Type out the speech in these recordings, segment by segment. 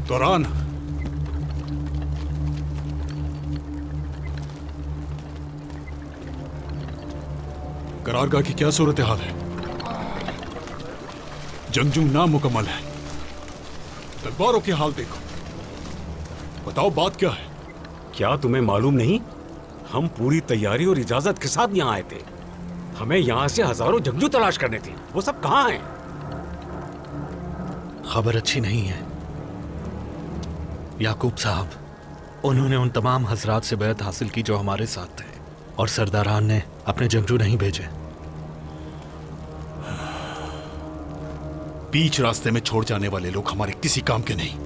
तुरान, करारगाह की क्या सूरत हाल है? जंगजू नामुकम्मल है। तलवारों के हाल देखो। बताओ बात क्या है? क्या तुम्हें मालूम नहीं? हम पूरी तैयारी और इजाजत के साथ यहाँ आए थे। हमें यहाँ से हजारों जंगजू तलाश करने थे। वो सब कहाँ हैं? खबर अच्छी नहीं है याकूब साहब। उन्होंने उन तमाम हजरात से बैत हासिल की जो हमारे साथ थे, और सरदारान ने अपने जंगजू नहीं भेजे। बीच रास्ते में छोड़ जाने वाले लोग हमारे किसी काम के नहीं।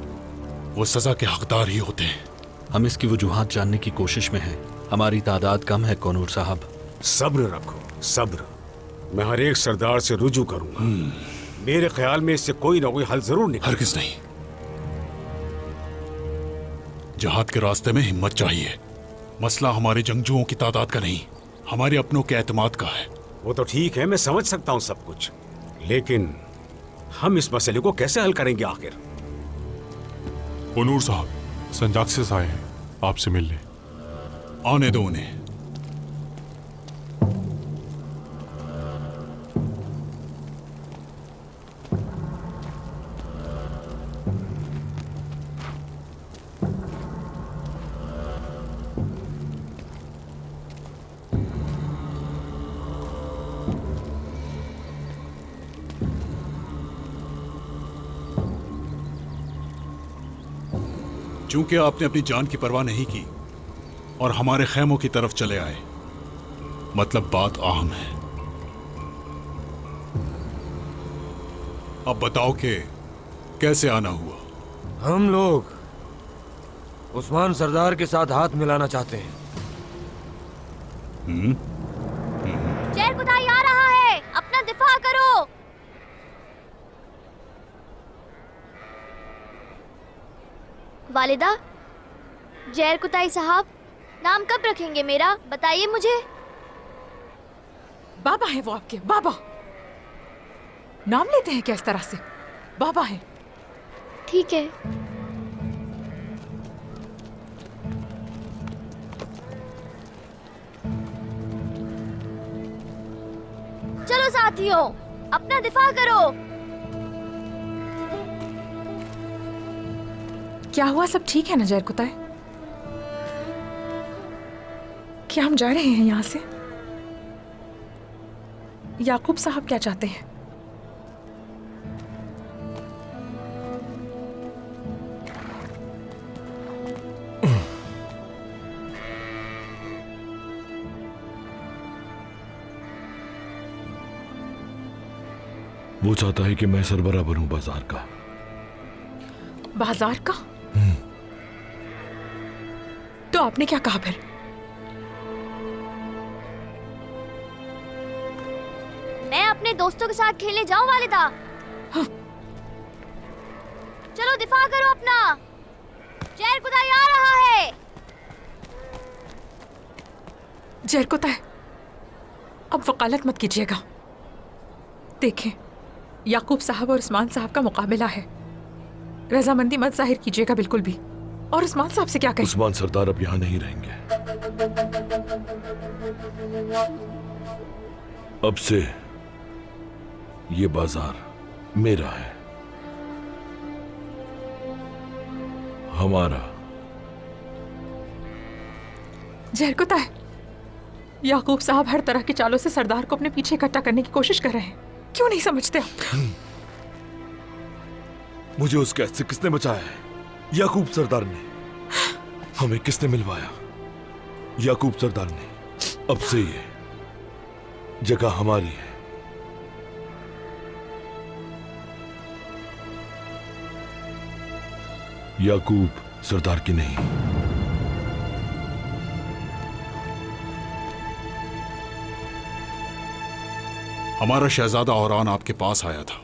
वो सजा के हकदार ही होते हैं। हम इसकी वजूहात जानने की कोशिश में हैं। हमारी तादाद कम है कोनूर साहब। सब्र रखो, सब्र। मैं हर एक सरदार से रुजू करूंगा। मेरे ख्याल में इससे कोई ना कोई हल जरूर निकलेगा। हरगिज़ नहीं। जहाद के रास्ते में हिम्मत चाहिए। मसला हमारे जंगजुओं की तादाद का नहीं, हमारे अपनों के एतमाद का है। वो तो ठीक है, मैं समझ सकता हूँ सब कुछ, लेकिन हम इस मसले को कैसे हल करेंगे आखिर? कोनूर साहब, संजाक्सिस आए हैं आपसे मिलने। आने दो उन्हें। चूंकि आपने अपनी जान की परवाह नहीं की और हमारे खैमों की तरफ चले आए, मतलब बात अहम है। अब बताओ कि कैसे आना हुआ? हम लोग उस्मान सरदार के साथ हाथ मिलाना चाहते हैं। जैर कुदाई आ रहा है, अपना दिफा करो। वालिदा, जैर कुताई साहब, नाम कब रखेंगे मेरा? बताइए मुझे। बाबा है वो आपके, बाबा। नाम लेते हैं क्या इस तरह से? बाबा है। ठीक है। चलो साथियों, अपना दिफा करो। क्या हुआ? सब ठीक है ना जैर कुताई? क्या हम जा रहे हैं यहाँ से? याकूब साहब क्या चाहते हैं? वो चाहता है कि मैं सरबरा बनूं बाजार का। बाजार का? तो आपने क्या कहा फिर? मैं अपने दोस्तों के साथ खेलने जाऊं वालिदा? हाँ। चलो दिफा करो अपना। जैर कुदाई आ रहा है। जैर कुताई, अब वकालत मत कीजिएगा। देखें, याकूब साहब और उस्मान साहब का मुकाबला है। रजामंदी मत जाहिर कीजिएगा बिल्कुल भी। और उस्मान साहब से क्या कहें? उस्मान सरदार अब यहाँ नहीं रहेंगे। अब से ये बाजार मेरा है, हमारा। जहर कुताई, याकूब साहब हर तरह की चालों से सरदार को अपने पीछे इकट्ठा करने की कोशिश कर रहे हैं। क्यों नहीं समझते आप? मुझे उस कैद से किसने बचाया है? याकूब सरदार ने। हमें किसने मिलवाया? याकूब सरदार ने। अब से ये जगह हमारी है। याकूब सरदार की नहीं। हमारा शहजादा औरान आपके पास आया था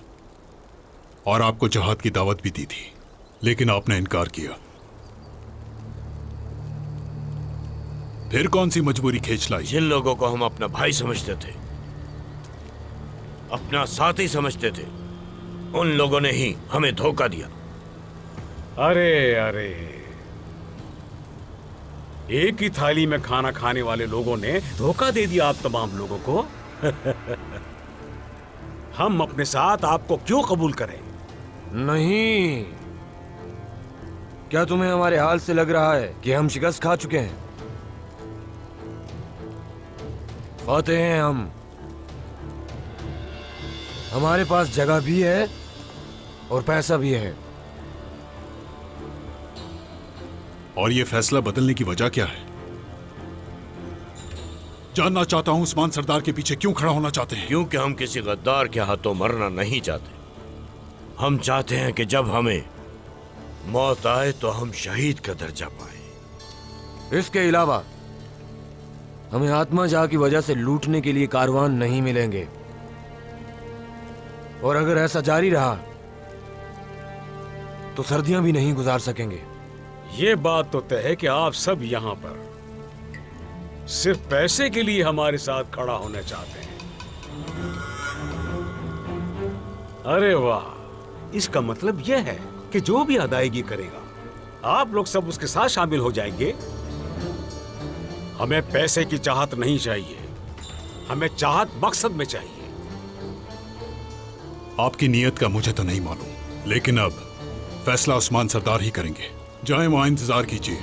और आपको जहाद की दावत भी दी थी, लेकिन आपने इनकार किया। फिर कौन सी मजबूरी खींच लाई? जिन लोगों को हम अपना भाई समझते थे, अपना साथी समझते थे, उन लोगों ने ही हमें धोखा दिया। अरे अरे, एक ही थाली में खाना खाने वाले लोगों ने धोखा दे दिया आप तमाम लोगों को। हम अपने साथ आपको क्यों कबूल करें? नहीं, क्या तुम्हें हमारे हाल से लग रहा है कि हम शिकस्त खा चुके हैं? फातेह हैं हम। हमारे पास जगह भी है और पैसा भी है। और ये फैसला बदलने की वजह क्या है? जानना चाहता हूं उस्मान सरदार के पीछे क्यों खड़ा होना चाहते हैं? क्योंकि हम किसी गद्दार के हाथों मरना नहीं चाहते। हम चाहते हैं कि जब हमें मौत आए तो हम शहीद का दर्जा पाए। इसके अलावा हमें आत्मा जहा की वजह से लूटने के लिए कारवान नहीं मिलेंगे, और अगर ऐसा जारी रहा तो सर्दियां भी नहीं गुजार सकेंगे। ये बात तो तय है कि आप सब यहाँ पर सिर्फ पैसे के लिए हमारे साथ खड़ा होना चाहते हैं। अरे वाह, इसका मतलब यह है कि जो भी अदायगी करेगा आप लोग सब उसके साथ शामिल हो जाएंगे। हमें पैसे की चाहत नहीं चाहिए, हमें चाहत मकसद में चाहिए। आपकी नीयत का मुझे तो नहीं मालूम, लेकिन अब फैसला उस्मान सरदार ही करेंगे। जाएं, वहां इंतजार कीजिए।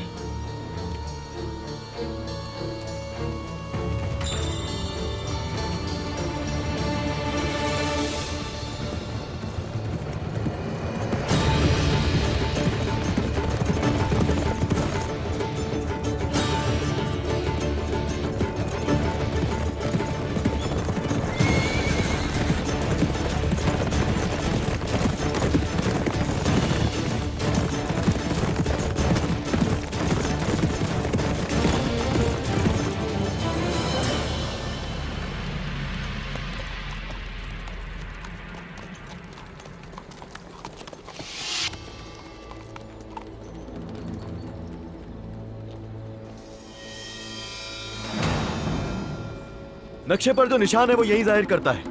नक्शे पर जो निशान है वो यही जाहिर करता है।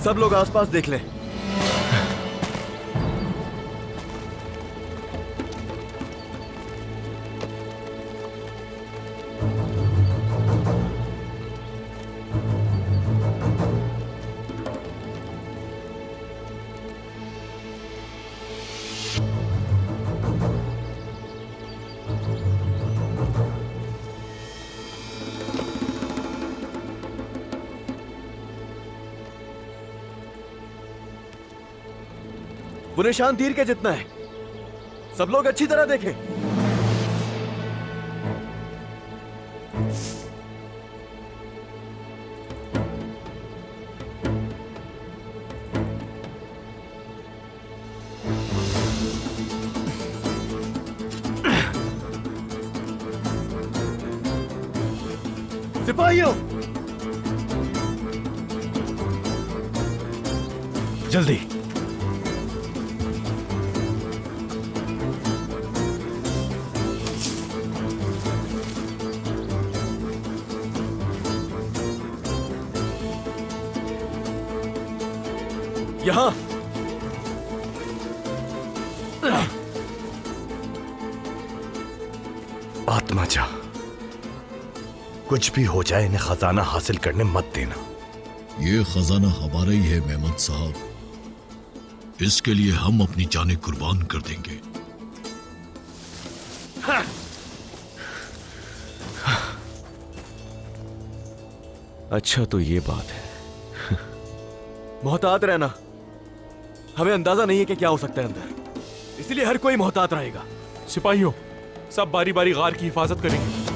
सब लोग आसपास देख लें। वो निशान तीर के जितना है। सब लोग अच्छी तरह देखें। सिपाहियों, जल्दी। यहां आत्मा जा, कुछ भी हो जाए इन्हें खजाना हासिल करने मत देना। ये खजाना हमारा ही है मेमन साहब, इसके लिए हम अपनी जानें कुर्बान कर देंगे। अच्छा तो ये बात है। मोहतात रहना, हमें अंदाजा नहीं है कि क्या हो सकता है अंदर, इसलिए हर कोई मोहतात रहेगा। सिपाहियों, सब बारी बारी गार की हिफाजत करेंगे।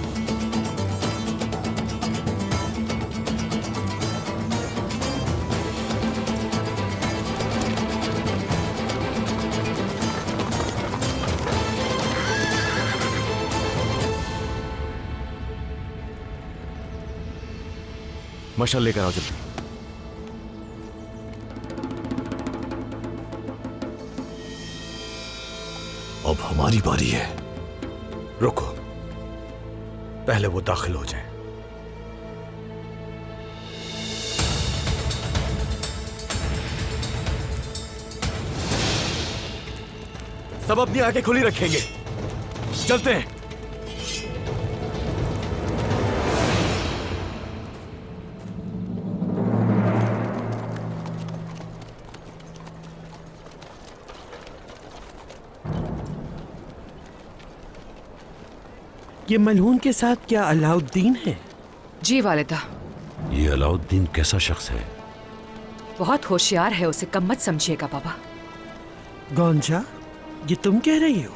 मशाल लेकर आओ जल्दी। अब हमारी बारी है। रुको, पहले वो दाखिल हो जाए। सब अपनी आंखें खुली रखेंगे। चलते हैं। ये मलहून के साथ क्या अलाउद्दीन है? जी वालिदा। ये अलाउद्दीन कैसा शख्स है? बहुत होशियार है, उसे कम मत समझिएगा बाबा। गौंजा, ये तुम कह रही हो?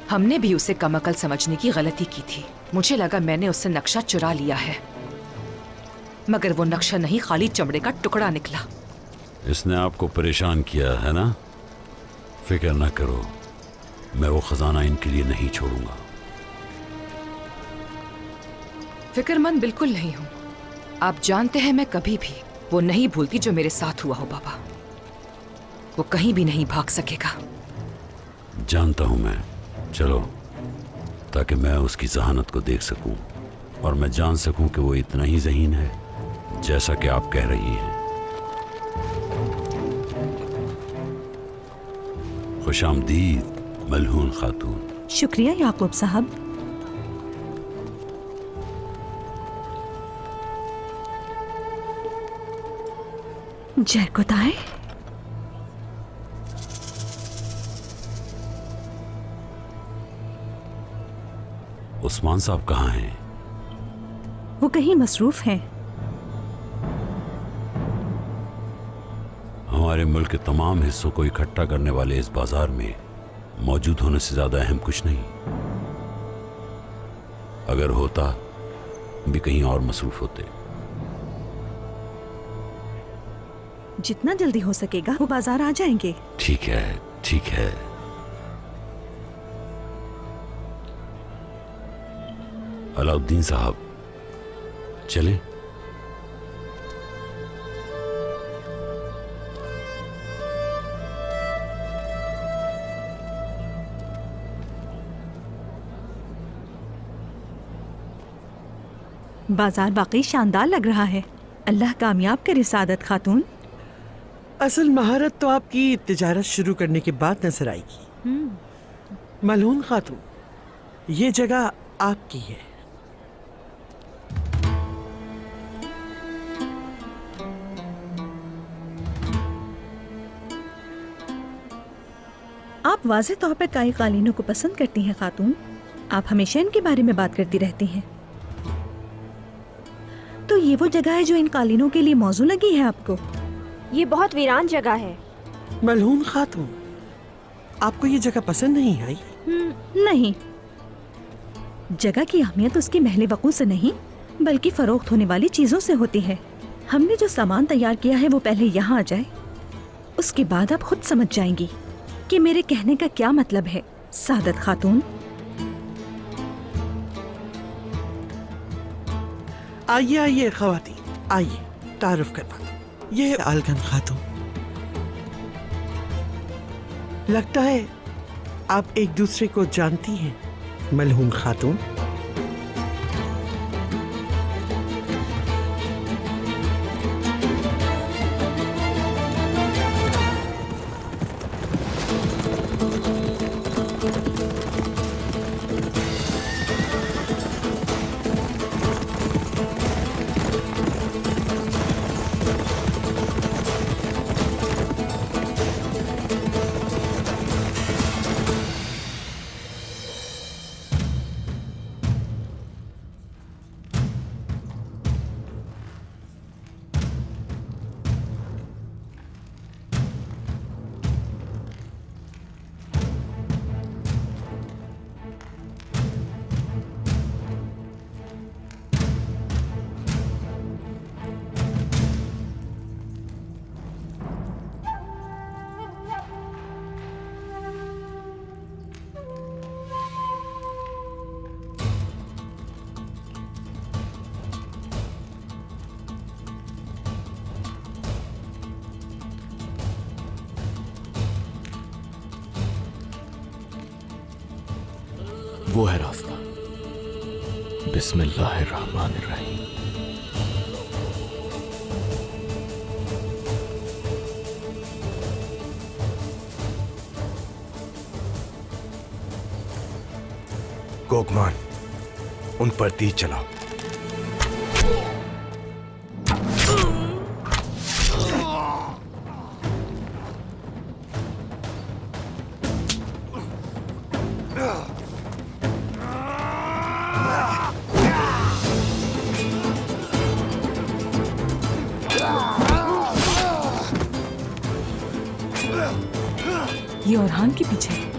हमने भी उसे कम अकल समझने की गलती की थी। मुझे लगा मैंने उससे नक्शा चुरा लिया है, मगर वो नक्शा नहीं, खाली चमड़े का टुकड़ा निकला। इसने आपको परेशान किया है ना? फिक्र न करो, मैं वो खजाना इनके लिए नहीं छोड़ूंगा। फिक्रमंद बिल्कुल नहीं हूँ। आप जानते हैं मैं कभी भी वो नहीं भूलती जो मेरे साथ हुआ हो बाबा। वो कहीं भी नहीं भाग सकेगा। जानता हूं मैं। चलो, ताकि मैं उसकी जहानत को देख सकूं और मैं जान सकूं कि वो इतना ही ज़हीन है जैसा कि आप कह रही हैं। खुशामदीद मलहून खातून। शुक्रिया याकूब साहब। जरकुताए, उस्मान साहब कहाँ हैं? वो कहीं मसरूफ हैं। हमारे मुल्क के तमाम हिस्सों को इकट्ठा करने वाले इस बाजार में मौजूद होने से ज्यादा अहम कुछ नहीं। अगर होता भी कहीं और मसरूफ होते। जितना जल्दी हो सकेगा वो बाजार आ जाएंगे। ठीक है, ठीक है। अलाउद्दीन साहब, चलें? बाजार वाकई शानदार लग रहा है। अल्लाह कामयाब करे सादत खातून। असल महारत तो आपकी तिजारत शुरू करने के बाद नजर आएगी। मलहून खातून, ये जगह आपकी है। आप वाज़ेह तौर पर काई कालीनों को पसंद करती हैं खातून। आप हमेशा इनके बारे में बात करती रहती हैं। तो ये वो जगह है जो इन कालीनों के लिए मौजू लगी है आपको? ये बहुत वीरान जगह है। मलहून खातून, आपको ये जगह पसंद नहीं आई? नहीं। जगह की अहमियत उसके महल वक़ू से नहीं बल्कि फरोख्त होने वाली चीजों से होती है। हमने जो सामान तैयार किया है वो पहले यहाँ आ जाए, उसके बाद आप खुद समझ जाएंगी कि मेरे कहने का क्या मतलब है सादत खातून। आइए आइए ख़वातीन, आइए तारुफ करवा दो। ये है आलगन खातून। लगता है आप एक दूसरे को जानती हैं मलहून खातून। वो है रास्ता। बिस्मिल्लाहिर्रहमानिर्रहीम। गोकमान, उन पर तीर चलाओ। ये ओरहान के पीछे है।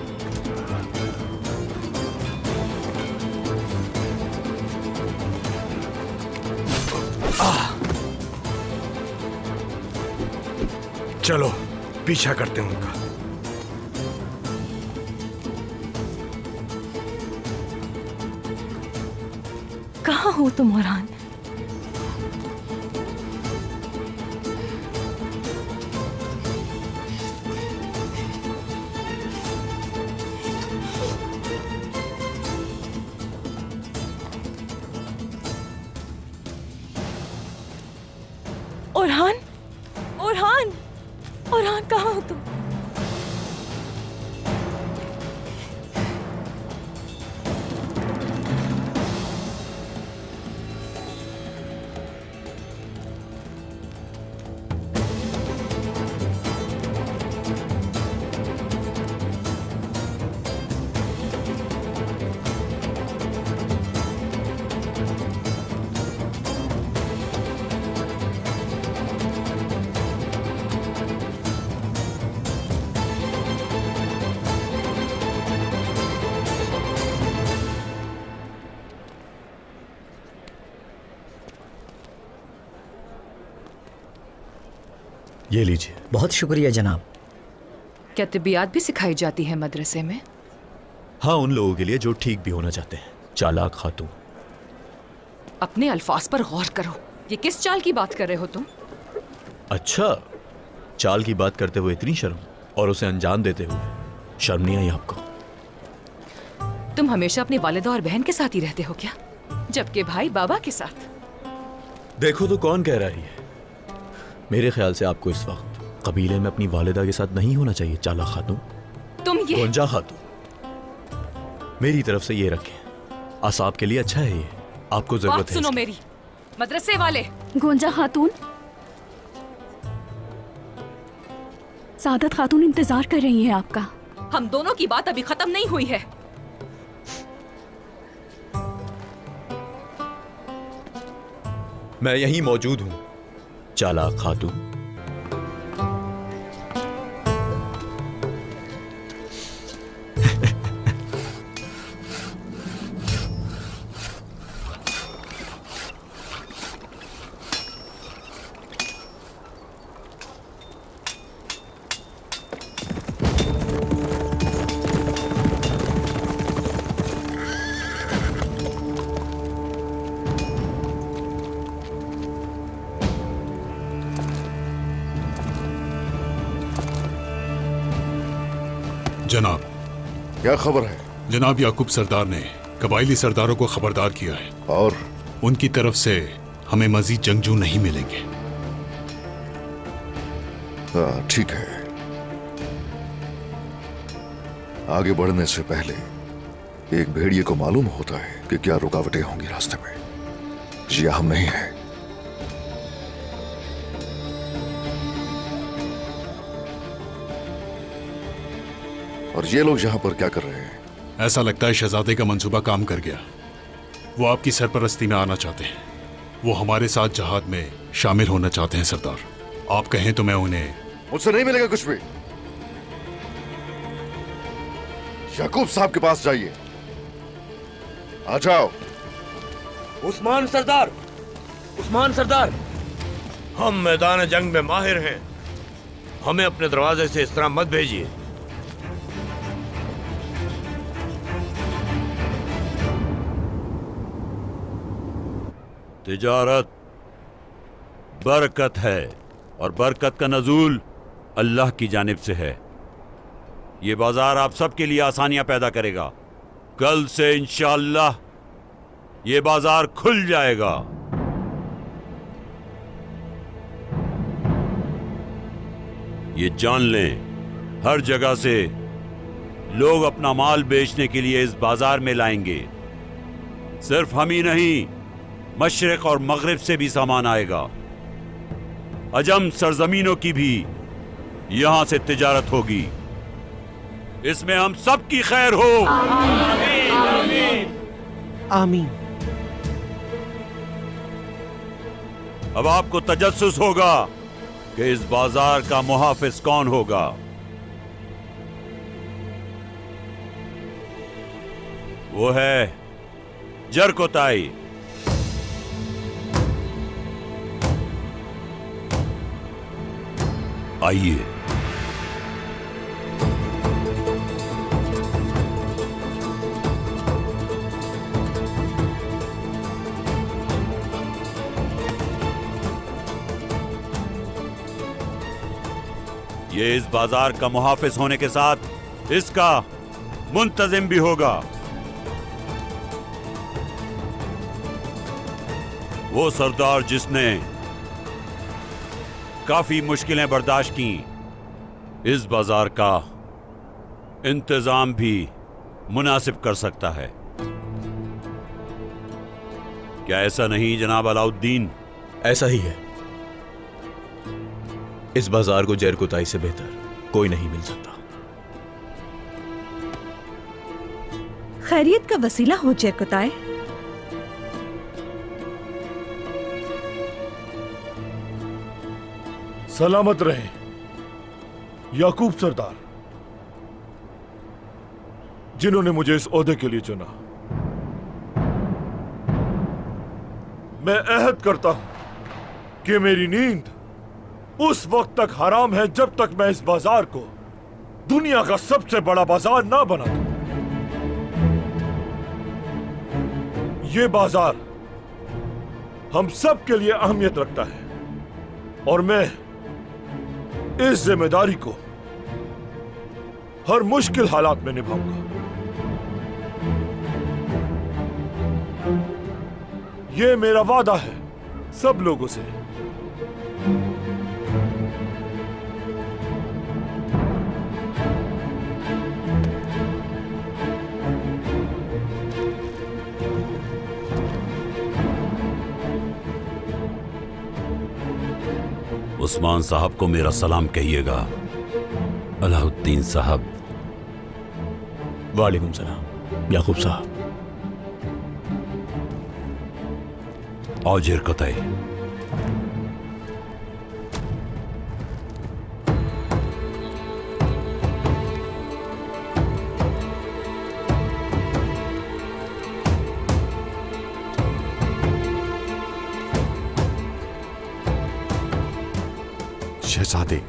चलो पीछा करते हैं उनका। कहाँ हो तुम ओरहान? ओरहान, ओरहान, ओरहान कहाँ हो तुम? ये लीजिए। बहुत शुक्रिया जनाब। क्या तिबियात भी सिखाई जाती है मदरसे में? हाँ, उन लोगों के लिए जो ठीक भी होना चाहते हैं। चालाक खातून। अपने अल्फाज पर गौर करो। ये किस चाल की बात कर रहे हो तुम? अच्छा, चाल की बात करते हुए इतनी शर्म, और उसे अंजाम देते हुए शर्म नहीं आई आपको? तुम हमेशा अपनी वालिदा और बहन के साथ ही रहते हो क्या, जबकि भाई बाबा के साथ? देखो तो कौन कह रही है। मेरे ख्याल से आपको इस वक्त कबीले में अपनी वालिदा के साथ नहीं होना चाहिए चालाक खातून। तुम ये गोंजा खातून, मेरी तरफ से ये रखें, आसाब के लिए अच्छा है ये। आपको जरूरत बात है सुनो इसकी। मेरी, मदरसे वाले। गोंजा खातून, सादत खातून इंतजार कर रही हैं आपका। हम दोनों की बात अभी खत्म नहीं हुई है। मैं यहीं मौजूद हूं चालाक खातून। जनाब, क्या खबर है? जनाब, याकूब सरदार ने कबायली सरदारों को खबरदार किया है और उनकी तरफ से हमें मजीद जंगजू नहीं मिलेंगे। हाँ, ठीक है। आगे बढ़ने से पहले एक भेड़िए को मालूम होता है कि क्या रुकावटें होंगी रास्ते में। ये हम नहीं है। और ये लोग यहां पर क्या कर रहे हैं? ऐसा लगता है शहजादे का मंसूबा काम कर गया। वो आपकी सरपरस्ती में आना चाहते हैं। वो हमारे साथ जहाद में शामिल होना चाहते हैं सरदार। आप कहें तो मैं उन्हें। मुझसे नहीं मिलेगा कुछ भी। याकूब साहब के पास जाइए। आ जाओ। उस्मान सरदार, उस्मान सरदार, हम मैदान जंग में माहिर हैं। हमें अपने दरवाजे से इस तरह मत भेजिए। तिजारत बरकत है और बरकत का नजूल अल्लाह की जानिब से है। ये बाजार आप सबके लिए आसानियां पैदा करेगा। कल से इंशाअल्लाह ये बाजार खुल जाएगा। ये जान लें, हर जगह से लोग अपना माल बेचने के लिए इस बाजार में लाएंगे। सिर्फ हम ही नहीं, मशरिक और मगरिब से भी सामान आएगा। अजम सरजमीनों की भी यहां से तिजारत होगी। इसमें हम सब की खैर हो। आमीन। अब आपको तजस्सुस होगा कि इस बाजार का मुहाफिज कौन होगा। वो है जरकोताई। आइए। ये इस बाजार का मुहाफिज होने के साथ इसका मुंतजिम भी होगा। वो सरदार जिसने काफी मुश्किलें बर्दाश्त की, इस बाजार का इंतजाम भी मुनासिब कर सकता है। क्या ऐसा नहीं जनाब अलाउद्दीन? ऐसा ही है। इस बाजार को जरकोताई से बेहतर कोई नहीं मिल सकता। खैरियत का वसीला हो जरकोताई। सलामत रहे याकूब सरदार, जिन्होंने मुझे इस ओहदे के लिए चुना। मैं अहद करता हूं कि मेरी नींद उस वक्त तक हराम है जब तक मैं इस बाजार को दुनिया का सबसे बड़ा बाजार ना बना दूं। ये बाजार हम सब के लिए अहमियत रखता है और मैं इस जिम्मेदारी को हर मुश्किल हालात में निभाऊंगा। ये मेरा वादा है सब लोगों से। उस्मान साहब को मेरा सलाम कहिएगा। अलाउद्दीन साहब। वालेकुम सलाम याकूब साहब। और जरकोताई। शहजादे,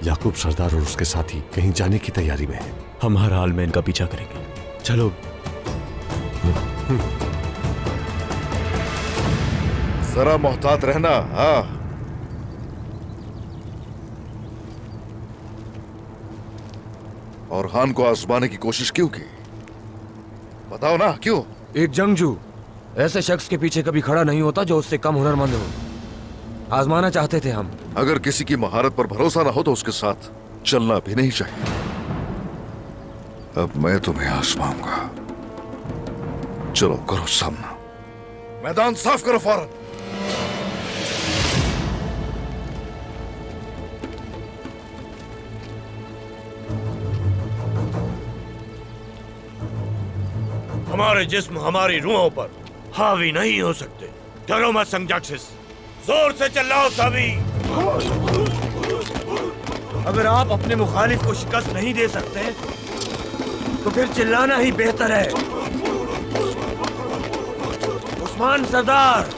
याकूब सरदार और उसके साथी कहीं जाने की तैयारी में हैं। हम हर हाल में इनका पीछा करेंगे। चलो। जरा मोहतात रहना। हाँ, और खान को आजमाने की कोशिश क्यों की? बताओ ना क्यों? एक जंगजू ऐसे शख्स के पीछे कभी खड़ा नहीं होता जो उससे कम हुनरमंद हो। आजमाना चाहते थे हम। अगर किसी की महारत पर भरोसा ना हो तो उसके साथ चलना भी नहीं चाहिए। अब मैं तुम्हें आजमाऊंगा। चलो करो सामना। मैदान साफ करो फौरन। हमारे जिस्म हमारी रूहों पर हावी नहीं हो सकते। डरो मत संजाक्सिस, जोर से चिल्लाओ सभी। अगर आप अपने मुखालिफ को शिकस्त नहीं दे सकते तो फिर चिल्लाना ही बेहतर है। उस्मान सरदार।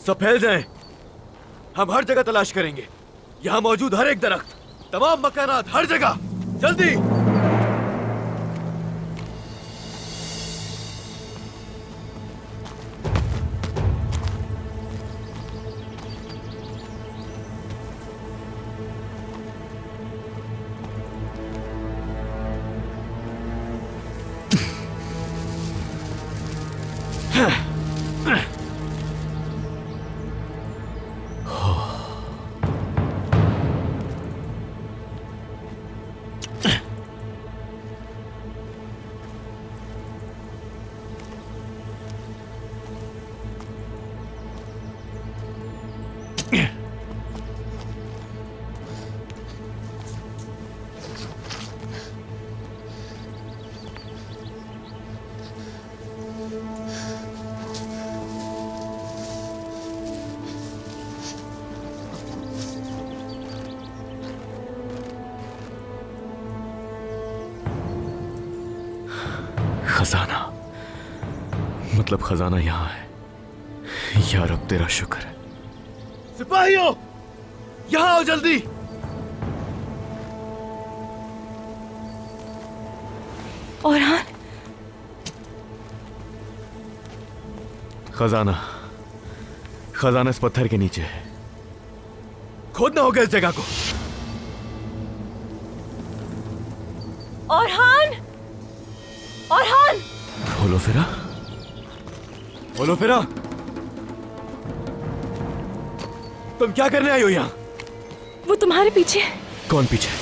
सब फैल जाएं। हम हर जगह तलाश करेंगे, यहाँ मौजूद हर एक दरख्त, तमाम मकानात, हर जगह, जल्दी। खजाना, मतलब खजाना यहाँ है। या रब तेरा शुक्र है। सिपाहियों, यहाँ आओ जल्दी। औरहान, खजाना, खजाना इस पत्थर के नीचे है। खोदना होगा इस जगह को। औरहान, औरहान, बोलो फिरा, बोलो फिरा, तुम क्या करने आई हो यहाँ? वो तुम्हारे पीछे है। कौन पीछे?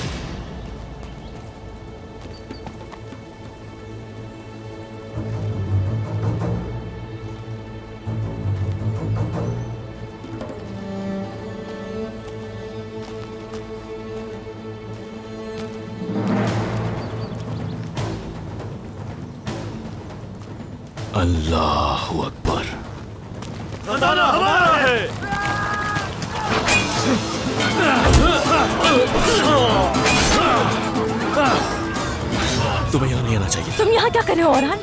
अल्लाहु अकबर। खजाना हमारा है। तुम्हें यहाँ नहीं आना चाहिए। तुम यहाँ क्या कर रहे हो औरहान?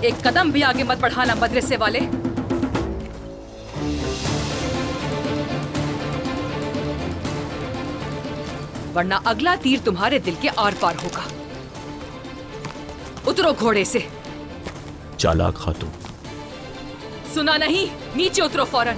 एक कदम भी आगे मत बढ़ाना मदरसे वाले। वरना अगला तीर तुम्हारे दिल के आर पार होगा। उतरो घोड़े से। चालाक खातून। सुना नहीं? नीचे उतरो फौरन।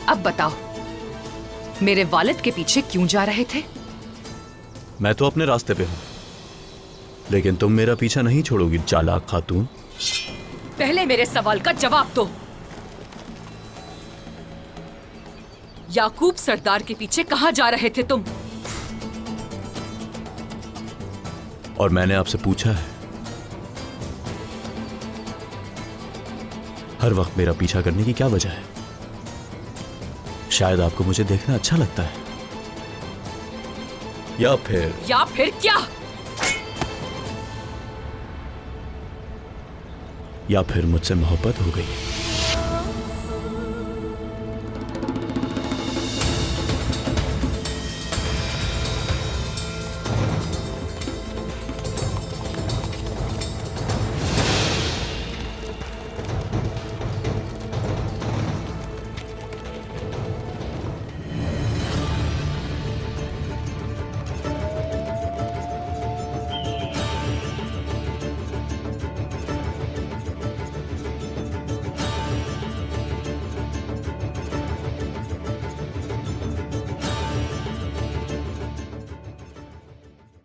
अब बताओ, मेरे वालिद के पीछे क्यों जा रहे थे? मैं तो अपने रास्ते पे हूं, लेकिन तुम मेरा पीछा नहीं छोड़ोगी चालाक खातून। पहले मेरे सवाल का जवाब दो। याकूब सरदार के पीछे कहां जा रहे थे तुम? और मैंने आपसे पूछा है, हर वक्त मेरा पीछा करने की क्या वजह है? शायद आपको मुझे देखना अच्छा लगता है, या फिर क्या? या फिर मुझसे मोहब्बत हो गई।